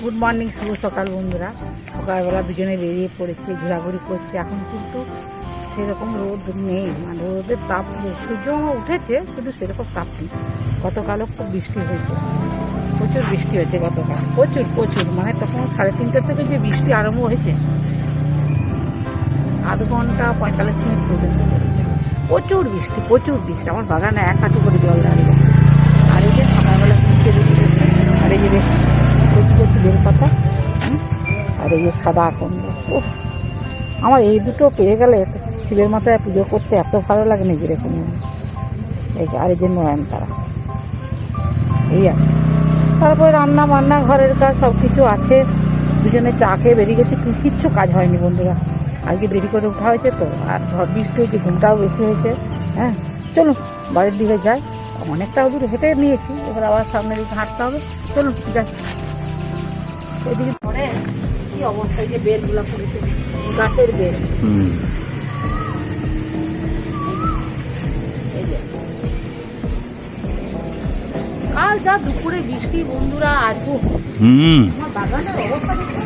Good morning, শুভ সকাল বন্ধুরা। সকালবেলা দুজনে বেরিয়ে পড়েছে, ঘোরাঘুরি করছে। এখন কিন্তু সেরকম রোদ নেই, মানে রোদের তাপ সূর্য উঠেছে কিন্তু সেরকম তাপ নেই। গতকালও খুব বৃষ্টি হয়েছে, প্রচুর বৃষ্টি হয়েছে গতকাল, প্রচুর প্রচুর, মানে তখন 3:30 থেকে যে বৃষ্টি আরম্ভ হয়েছে, আধ ঘন্টা 45 মিনিট পর্যন্ত হয়েছে। প্রচুর বৃষ্টি, প্রচুর বৃষ্টি। আমার বাগানে 1 হাঁটু করে জল দাঁড়িয়ে গেছে। আর এই যে সকালবেলা নিচে দিয়েছে, আর এই যে দেখুন কচি কচি বেলপাতা, আর এই যে সাদা আকন্দ। ও, আমার এই দুটো পেয়ে গেলে শিবের মাথায় পুজো করতে এত ভালো লাগে নিজের এখানে। এই যে আর এই যে নয়নতারা, এই আর তারপরে রান্না বান্না, ঘরের কাজ সব কিছু আছে। দুজনে চা খেয়ে বেরিয়ে গেছে, কিচ্ছু কাজ হয়নি বন্ধুরা। আজকে দেরি করে উঠা হয়েছে তো, আর ঝড় বৃষ্টি হয়েছে, ঘুমটাও বেশি হয়েছে। হ্যাঁ, চলুন বাড়ির দিকে যাই। অনেকটা দূর হেঁটে নিয়েছি, এবার আবার সামনের দিকে হাঁটতে হবে। চলুন যাই। এদিকে পরে কি অবস্থা, এই যে বেলগুলো পড়েছে, গাছের বেল। কাল যা দুপুরে বৃষ্টি বন্ধুরা, আজও আমার বাগানের অবস্থা দেখো।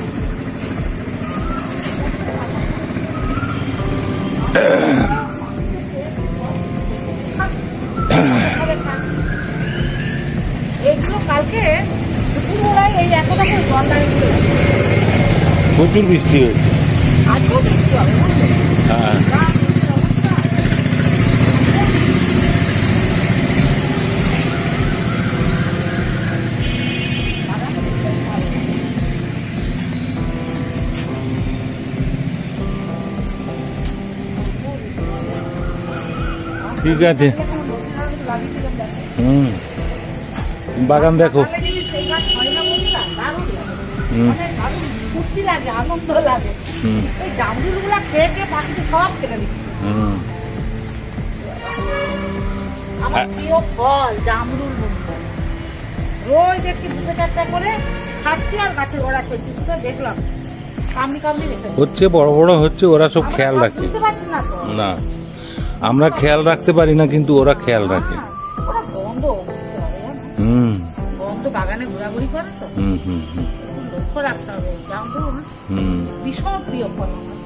এইগুলো কালকে দুপুরবেলায় এই এতটাকে জল দাঁড়িয়ে প্রচুর বৃষ্টি হয়েছে। আজও বৃষ্টি হবে। হ্যাঁ, ঠিক আছে। বাগান দেখো। ফুর্তি লাগে, আনন্দ লাগে। ওই জামরুল গুলা খেয়ে খেয়ে পাখিতে সব কেটে দিচ্ছে। আমার প্রিয় ফল জামরুল বন্ধু, রোজ দেখি 2-4টা করে খাচ্ছি আর গাছের গোড়া করছি। শুধু দেখলাম কামড়ি কামড়ি রেখে হচ্ছে, বড় বড় হচ্ছে, ওরা সব খেয়াল রাখে। বুঝতে পারছি না তো, না, আমরা খেয়াল রাখতে পারি না, কিন্তু ওরা খেয়াল রাখে। ওরা গন্ধ বুঝতে পারে, গন্ধ বাগানে ঘোরাঘুরি করে তো, লক্ষ্য রাখতে হবে। জামরুল ভীষণ প্রিয় ফল আমার।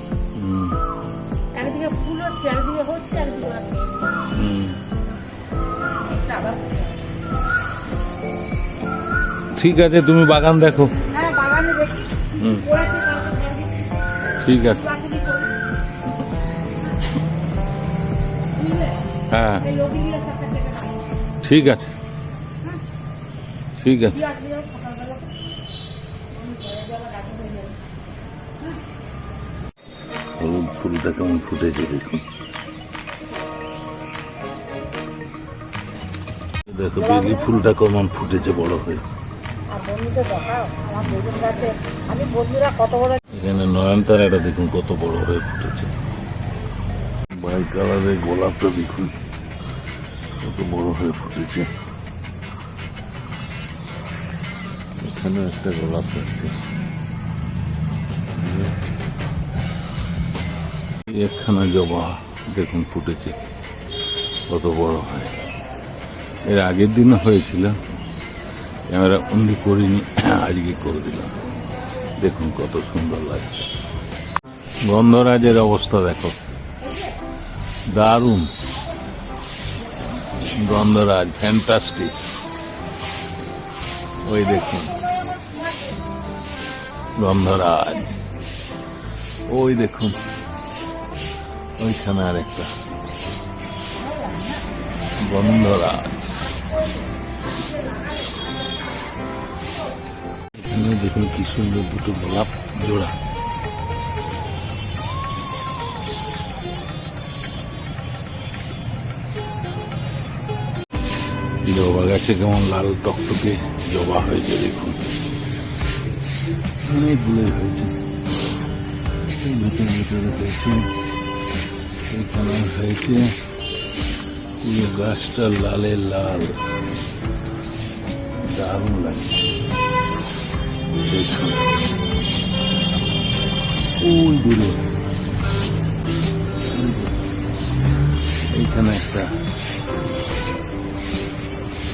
একদিকে ফুল হচ্ছে, একদিকে হচ্ছে, একদিকে ওরা খেয়ে ঠিক আছে, তুমি বাগান দেখো। হ্যাঁ, বাগানে দেখি। ঠিক আছে, হ্যাঁ ঠিক আছে, ঠিক আছে। হলুদ ফুলটা কেমন ফুটেছে দেখুন, দেখো বেলি ফুলটা কেমন ফুটেছে বড় হয়ে। এখানে নয়নতারাটা দেখুন কত বড় হয়ে ফুটেছে। হোয়াইট কালারের গোলাপটা দেখুন কত বড় হয়ে ফুটেছে। এখানে একটা গোলাপ আছে, একখানা জবা দেখুন ফুটেছে কত বড় হয়। এর আগের দিনও হয়েছিল, ক্যামেরা বন্দি করিনি, আজকে করে দিলাম। দেখুন কত সুন্দর লাগছে। গন্ধরাজের অবস্থা দেখো, দারুণ গন্ধরাজ, ফ্যান্টাস্টিক। ওই দেখুন গন্ধরাজ, ওই দেখুন ওইখানে আরেকটা গন্ধরাজ। এখানে দেখুন কি সুন্দর দুটো গোলাপ জোড়া। জবা গাছে কেমন লাল টকটকে জবা হয়েছে দেখুন, অনেকগুলোই হয়েছে। ভিতরে ভিতরে হয়েছে, এখানে হয়েছে। পুরো গাছটা লালে লাল, দারুণ লাগছে দেখুন। ওই দূরে এইখানে একটা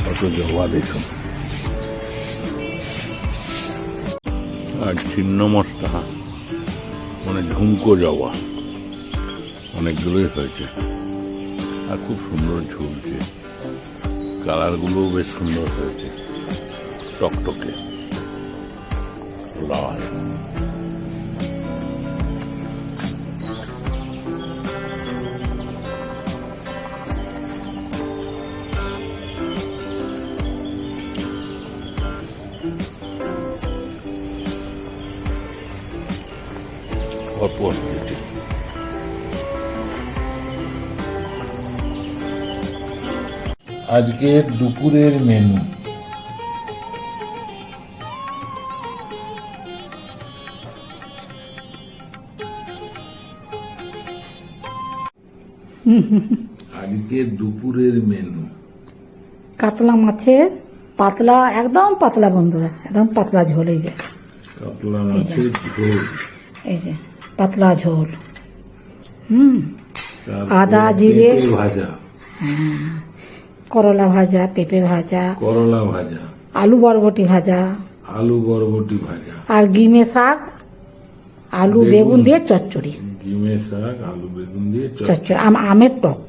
কত জবা দেখুন। আর ছিন্ন মশলা মানে ঝুমকো জবা অনেকগুলোই হয়েছে আর খুব সুন্দর ঝুলছে, কালারগুলোও বেশ সুন্দর হয়েছে, টকটকে লাল। অল্প অল্প আজকে দুপুরের মেনু কাতলা মাছের পাতলা, একদম পাতলা বন্ধুরা, একদম পাতলা ঝোল। এই যে কাতলা মাছের ঝোল, এই যে পাতলা ঝোল, তারপর আদা জিরে পেঁপে ভাজা, করলা ভাজা, পেঁপে ভাজা, করলা ভাজা, আলু বরবটি ভাজা, আলু বরবটি ভাজা, আর গিমে শাক, আলু বেগুন দিয়ে চচ্চড়ি, ডিমের শাক, আলু বেগুন দিয়ে চচ্চড়ি, আমের টক,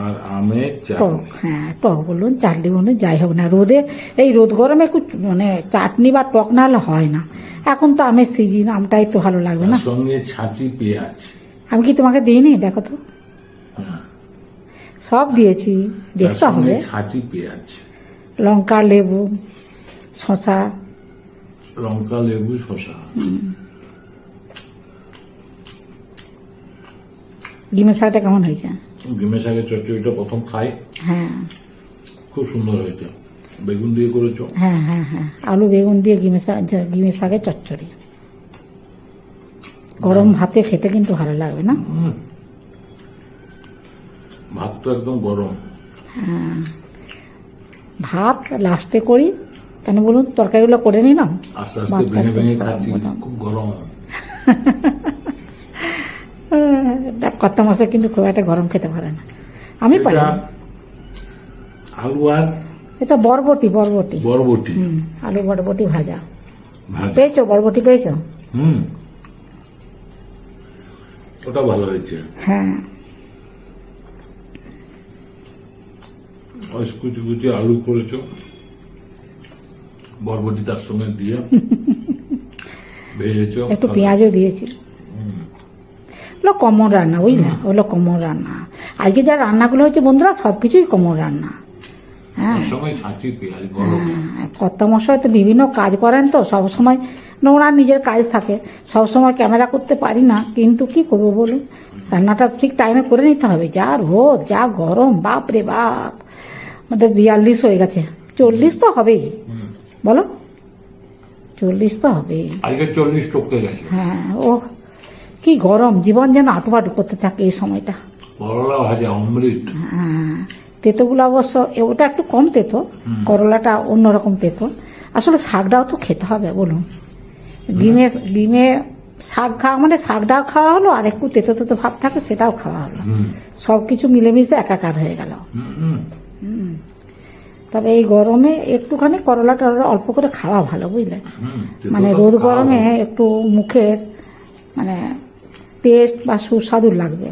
আর আমের টক, চাটনি। হ্যাঁ টক বলুন চাটনি বলুন যাই হোক না, রোদে এই রোদ গরমে একটু মানে চাটনি বা টক না হলে হয় না। এখন তো আমের সিজন, আমটাই তো ভালো লাগবে না। তার সঙ্গে ছাঁচি পেঁয়াজ। আমি কি তোমাকে দিইনি? দেখো তো, হ্যাঁ, সব দিয়েছি, তার দেখতে সঙ্গে হবে। ছাঁচি পেঁয়াজ, লঙ্কা, লেবু, শশা, লঙ্কা, লেবু, শসা। ডিমের শাকটা কেমন হয়েছে? ডিমের শাকের চচ্চড়িটা প্রথম খাই, হ্যাঁ খুব সুন্দর হয়েছে। বেগুন দিয়ে করেছো? হ্যাঁ হ্যাঁ হ্যাঁ, আলু বেগুন দিয়ে ডিমের শাকের চচ্চড়ি গরম ভাতে খেতে কিন্তু ভালো লাগবে না? ভাত তো একদম গরম। ভাত লাস্টে করি, কেন বলুন? তরকারিগুলো করে নিলাম, আস্তে আস্তে ভেঙে ভেঙে খাচ্ছি, খুব গরম। কর্তা মশাই কিন্তু খুব একটা গরম খেতে পারে না, আমি পারি এটা না। আলু আর এটা বরবটি, বরবটি, বরবটি আলু বরবটি ভাজা। ভাজা। পেয়েছো বরবটি? পেয়েছো? ওটা ভালো হয়েছে। হ্যাঁ, কুচি কুচি আলু করেছো, বরবটি তার সঙ্গে দিয়ে ভেজেছো, একটু পেঁয়াজও দিয়েছি। ওগুলো কমন রান্না, বুঝলে, ওগুলো কমন রান্না। আজকে যা রান্নাগুলো হচ্ছে বন্ধুরা, সবকিছুই কমন রান্না। হ্যাঁ, তার সঙ্গে ছাঁচি পেঁয়াজ গরম। কর্তা মশাই তো বিভিন্ন কাজ করেন, তো সবসময় ওনার নিজের কাজ থাকে, সবসময় ক্যামেরা করতে পারি না, কিন্তু কি করবো বলুন, রান্নাটা ঠিক টাইমে করে নিতে হবে। যা রোদ, যা গরম, বাপ রে বাপ, আমাদের 42 হয়ে গেছে, 40 তো হবেই, বলো 40 তো হবেই। আজকে 40 টপকে গেছে। হ্যাঁ, ও কি গরম, জীবন যেন আটুপাটু করতে থাকে এই সময়টা। করলা ভাজা অমৃত। হ্যাঁ, তেতোগুলো অবশ্য ওটা একটু কম তেতো, করলাটা অন্যরকম তেতো। আসলে শাকটাও তো খেতে হবে বলুন, ডিমে শাক খাওয়া মানে শাকটাও খাওয়া হলো, আর একটু তেতো তেতো ভাব থাকে সেটাও খাওয়া হলো, সবকিছু মিলেমিশে একাকার হয়ে গেল। তবে এই গরমে একটুখানি করলা টরলা অল্প করে খাওয়া ভালো, বুঝলে, মানে রোদ গরমে একটু মুখের মানে টেস্ট বা সুস্বাদু লাগবে।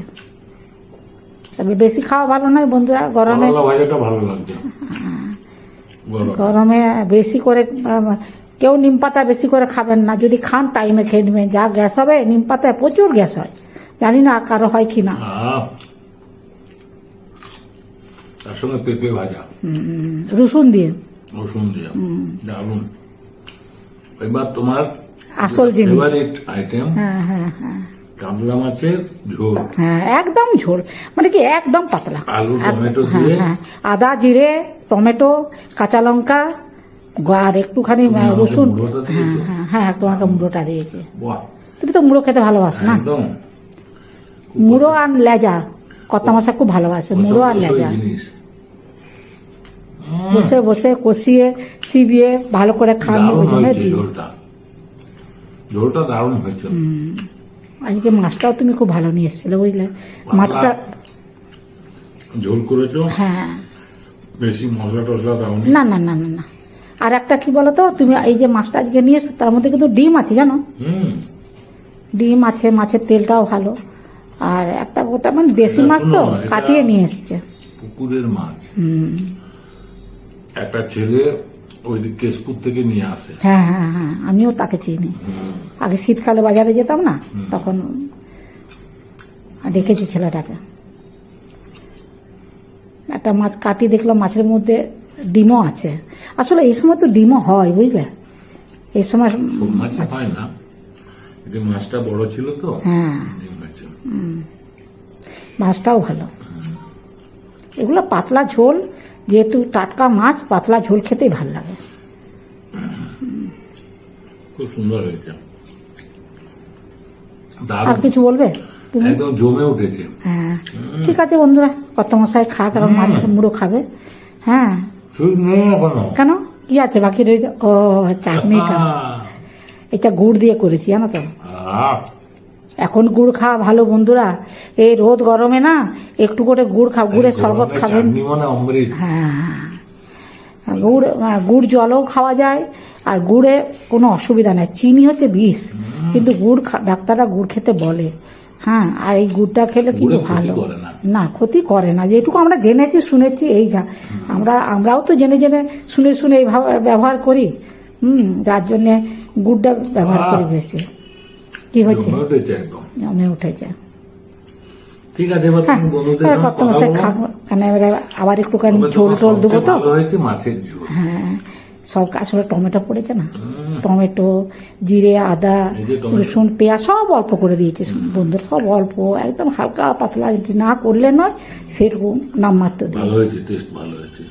তবে বেশি খাওয়া ভালো নয় বন্ধুরা গরমে। করলা ভাজাটা ভালো লাগছে গরমে বেশি করে কেউ নিম পাতা বেশি করে খাবেন না, যদি খান টাইমে খেয়ে নেবেন। যা গ্যাস হবে, নিম পাতায় প্রচুর গ্যাস হয়, জানি না কারো হয় কি না। তার সঙ্গে পেঁপে ভাজা, রসুন দিয়ে, রসুন দিয়ে দারুন। এবার তোমার আসল জিনিস, ফেভারিট আইটেম, হ্যাঁ হ্যাঁ হ্যাঁ কাতলা মাছের ঝোল। হ্যাঁ, একদম ঝোল, মানে কি একদম পাতলা, আলু টমেটো হ্যাঁ দিয়ে, হ্যাঁ, আদা জিরে টমেটো কাঁচা লঙ্কা আর একটুখানি রসুন। মুড়োটা হ্যাঁ দিয়েছো? হ্যাঁ হ্যাঁ, তোমাকে মুড়োটা দিয়েছে। বাহ, তুমি তো মুড়ো খেতে ভালোবাসো না? একদম মুড়ো আর লেজা, কর্তা মশা খুব ভালোবাসে মুড়ো আর লেজা। জিনিস। বসে বসে কষিয়ে চিবিয়ে ভালো করে খান, দারুণ ওই জন্য হয়েছে দিই। ঝোলটা, ঝোলটা দারুণ হয়েছে। আজকে মাছটাও তুমি খুব ভালো নিয়ে এসেছিলে, বুঝলে, মাছটা। ঝোল করেছো, হ্যাঁ, বেশি মশলা টসলা দাওনি। না না না না না, আর একটা কি বলতো, তুমি এই যে মাছটা আজকে নিয়ে এসছো তার মধ্যে কিন্তু ডিম আছে জানো, ডিম আছে, মাছের তেলটাও ভালো। আর একটা গোটা মানে দেশি মাছ তো এটা কাটিয়ে নিয়ে এসছে। পুকুরের মাছ। একটা ছেলে ওই কেশপুর থেকে নিয়ে আসে। হ্যাঁ হ্যাঁ হ্যাঁ, আমিও তাকে চিনি। আগে শীতকালে বাজারে যেতাম না, তখন দেখেছি ছেলেটাকে। একটা মাছ কাটি দেখলাম, মাছের মধ্যে ডিমও আছে। আসলে এই সময় তো ডিমও হয় বুঝলে, এই সময় সব মাছ হয় না, কিন্তু মাছটা বড় ছিল তো। হ্যাঁ, ডিম হয়েছে। মাছটাও ভালো। এগুলো পাতলা ঝোল, যেহেতু টাটকা মাছ, পাতলা ঝোল খেতেই ভালো লাগে। খুব সুন্দর হয়েছে, আর দারুণ, কিছু বলবে তুমি? একদম জমে উঠেছে। হ্যাঁ, ঠিক আছে বন্ধুরা, কত মশাই খা, কারণ মাছের মুড়ো খাবে। হ্যাঁ, ঠিক নেই এখনো। কেন, কি আছে বাকি রয়েছে? ও চাটনিটা, এটা গুড় দিয়ে করেছি জানো তো। এখন গুড় খাওয়া ভালো বন্ধুরা, এই রোদ গরমে না একটু করে গুড় খাও, গুড়ের শরবত খাবেন। হ্যাঁ, গুড় জলও খাওয়া যায়, আর গুড়ে কোনো অসুবিধা নেই। চিনি হচ্ছে বিষ, কিন্তু গুড় ডাক্তাররা গুড় খেতে বলে। হ্যাঁ, আর এই গুড়টা খেলে কিন্তু ভালো, না ক্ষতি করে না। যেটুকু আমরা জেনেছি শুনেছি, এই যা আমরাও তো জেনে জেনে শুনে শুনে এইভাবে ব্যবহার করি। যার জন্য গুড়টা ব্যবহার করি বেশি। কি হয়েছে, জমে উঠেছে। ঠিক আছে, এবার তুমি বন্ধুদের সঙ্গে কত কথা মশাই বলো। খাবো, কারণ আবার একটুখানি তবে ঝোল তোমার টোল দেবো সবচেয়ে তো। ভালো হয়েছে মাছের ঝোল। হ্যাঁ, সব আসলে টমেটো পড়েছে না, টমেটো, জিরে, আদা, এই যে টমেটো। রসুন, পেঁয়াজ সব অল্প করে দিয়েছে বন্ধুর, সব অল্প, একদম হালকা পাতলা, না করলে নয় সেরকম নামমাত্র ভালো দিয়েছে। হয়েছে, টেস্ট ভালো হয়েছে।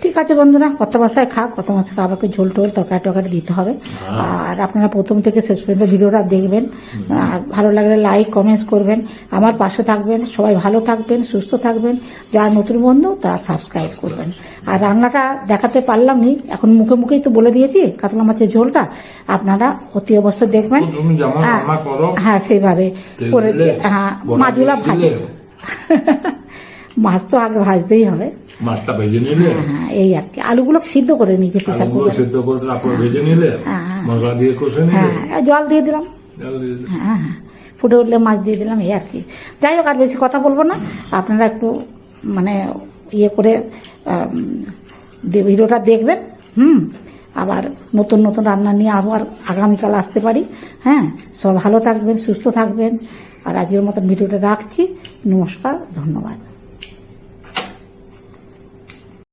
ঠিক আছে বন্ধুরা, কত মাসায় খা, কত মাসে খাবারকে ঝোল টোল তরকারি টরকারি দিতে হবে। আর আপনারা প্রথম থেকে শেষ পর্যন্ত ভিডিওটা দেখবেন, আর ভালো লাগলে লাইক কমেন্টস করবেন, আমার পাশে থাকবেন। সবাই ভালো থাকবেন, সুস্থ থাকবেন। যারা নতুন বন্ধু তারা সাবস্ক্রাইব করবেন। আর রান্নাটা দেখাতে পারলাম নি, এখন মুখে মুখেই তো বলে দিয়েছি কাতলা মাছের ঝোলটা, আপনারা অতি অবশ্য দেখবেন। তুমি যেমন রান্না করো, হ্যাঁ সেইভাবে তেল করে দিলে, হ্যাঁ, বড়া মাছগুলা দিয়ে ভাজে। দিলে। মাছ তো আগে ভাজতেই হবে। মাছটা ভেজে নিলে, হ্যাঁ, এই আর কি, আলুগুলো সিদ্ধ করে নিয়েছি প্রেসার আলুগুলো কুকারে। সেদ্ধ করে তারপর ভেজে নিলে, হ্যাঁ। মশলা দিয়ে কষে নিলে, হ্যাঁ, জল দিয়ে দিলাম। জল দিয়ে দিলে। হ্যাঁ হ্যাঁ, ফুটে উঠলে মাছ দিয়ে দিলাম, এই আর কি। যাই হোক, আর বেশি কথা বলবো না, আপনারা একটু মানে ইয়ে করে ভিডিওটা দেখবেন। আবার নতুন নতুন রান্না নিয়ে আবার আগামীকাল আসতে পারি। হ্যাঁ, সব ভালো থাকবেন, সুস্থ থাকবেন। আর আজকের মতন ভিডিওটা রাখছি। নমস্কার, ধন্যবাদ।